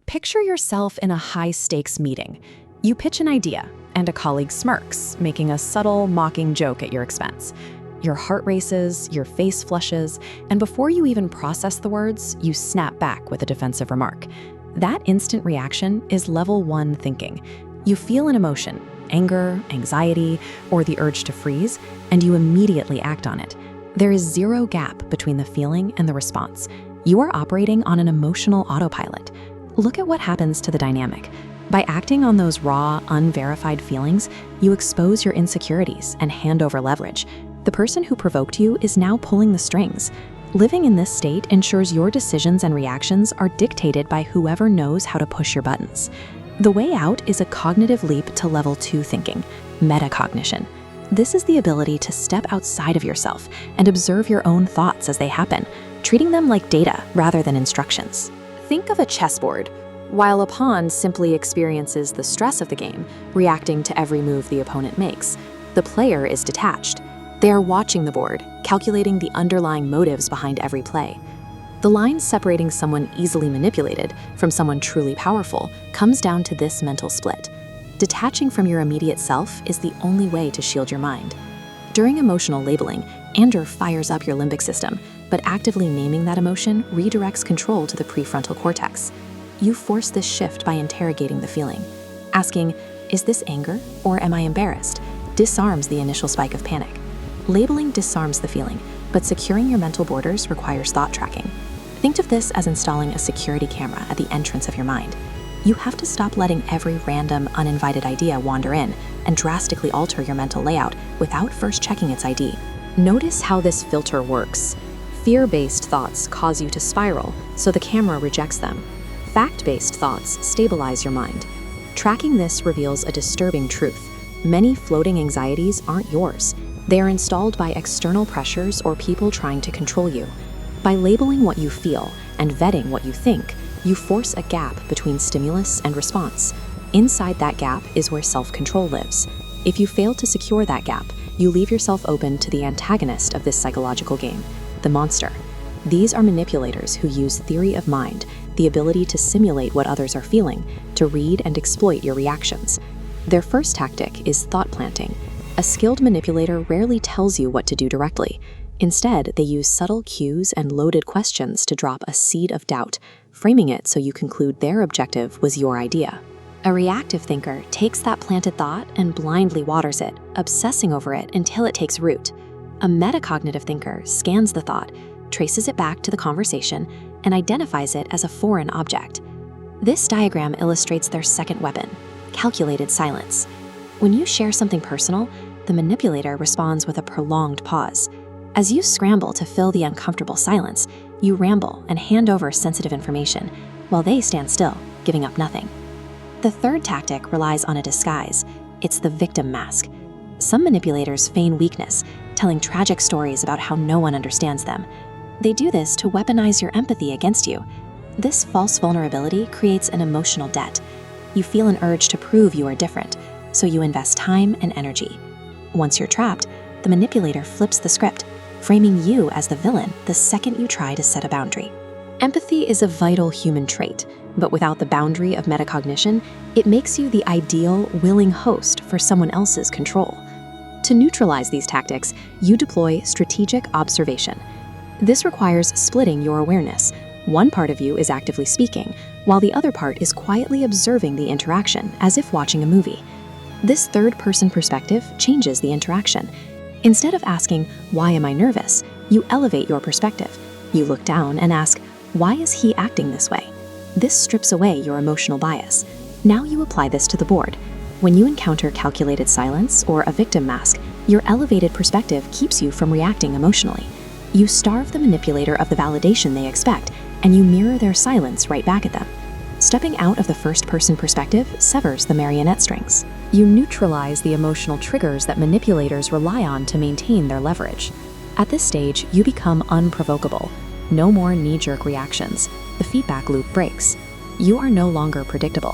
Picture yourself in a high-stakes meeting. You pitch an idea, and a colleague smirks, making a subtle, mocking joke at your expense. Your heart races, your face flushes, and before you even process the words, you snap back with a defensive remark. That instant reaction is level 1 thinking. You feel an emotion, anger, anxiety, or the urge to freeze, and you immediately act on it. There is zero gap between the feeling and the response. You are operating on an emotional autopilot. Look at what happens to the dynamic. By acting on those raw, unverified feelings, you expose your insecurities and hand over leverage. The person who provoked you is now pulling the strings. Living in this state ensures your decisions and reactions are dictated by whoever knows how to push your buttons. The way out is a cognitive leap to level 2 thinking, metacognition. This is the ability to step outside of yourself and observe your own thoughts as they happen, treating them like data rather than instructions. Think of a chessboard. While a pawn simply experiences the stress of the game, reacting to every move the opponent makes, the player is detached. They are watching the board, calculating the underlying motives behind every play. The line separating someone easily manipulated from someone truly powerful comes down to this mental split. Detaching from your immediate self is the only way to shield your mind. During emotional labeling, anger fires up your limbic system, but actively naming that emotion redirects control to the prefrontal cortex. You force this shift by interrogating the feeling. Asking, "Is this anger or am I embarrassed?" disarms the initial spike of panic. Labeling disarms the feeling, but securing your mental borders requires thought tracking. Think of this as installing a security camera at the entrance of your mind. You have to stop letting every random, uninvited idea wander in and drastically alter your mental layout without first checking its ID. Notice how this filter works. Fear-based thoughts cause you to spiral, so the camera rejects them. Fact-based thoughts stabilize your mind. Tracking this reveals a disturbing truth. Many floating anxieties aren't yours. They are installed by external pressures or people trying to control you. By labeling what you feel and vetting what you think, you force a gap between stimulus and response. Inside that gap is where self-control lives. If you fail to secure that gap, you leave yourself open to the antagonist of this psychological game, the monster. These are manipulators who use theory of mind, the ability to simulate what others are feeling, to read and exploit your reactions. Their first tactic is thought planting. A skilled manipulator rarely tells you what to do directly. Instead, they use subtle cues and loaded questions to drop a seed of doubt, framing it so you conclude their objective was your idea. A reactive thinker takes that planted thought and blindly waters it, obsessing over it until it takes root. A metacognitive thinker scans the thought, traces it back to the conversation, and identifies it as a foreign object. This diagram illustrates their second weapon, calculated silence. When you share something personal, the manipulator responds with a prolonged pause. As you scramble to fill the uncomfortable silence, you ramble and hand over sensitive information, while they stand still, giving up nothing. The third tactic relies on a disguise. It's the victim mask. Some manipulators feign weakness, telling tragic stories about how no one understands them. They do this to weaponize your empathy against you. This false vulnerability creates an emotional debt. You feel an urge to prove you are different, so you invest time and energy. Once you're trapped, the manipulator flips the script, framing you as the villain the second you try to set a boundary. Empathy is a vital human trait, but without the boundary of metacognition, it makes you the ideal, willing host for someone else's control. To neutralize these tactics, you deploy strategic observation. This requires splitting your awareness. One part of you is actively speaking, while the other part is quietly observing the interaction as if watching a movie. This third-person perspective changes the interaction. Instead of asking, "Why am I nervous?" you elevate your perspective. You look down and ask, "Why is he acting this way?" This strips away your emotional bias. Now you apply this to the board. When you encounter calculated silence or a victim mask, your elevated perspective keeps you from reacting emotionally. You starve the manipulator of the validation they expect, and you mirror their silence right back at them. Stepping out of the first-person perspective severs the marionette strings. You neutralize the emotional triggers that manipulators rely on to maintain their leverage. At this stage, you become unprovocable. No more knee-jerk reactions. The feedback loop breaks. You are no longer predictable.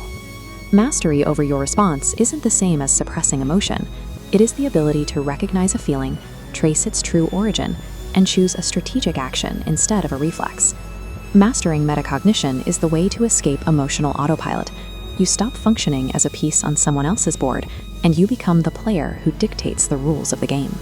Mastery over your response isn't the same as suppressing emotion. It is the ability to recognize a feeling, trace its true origin, and choose a strategic action instead of a reflex. Mastering metacognition is the way to escape emotional autopilot. You stop functioning as a piece on someone else's board, and you become the player who dictates the rules of the game.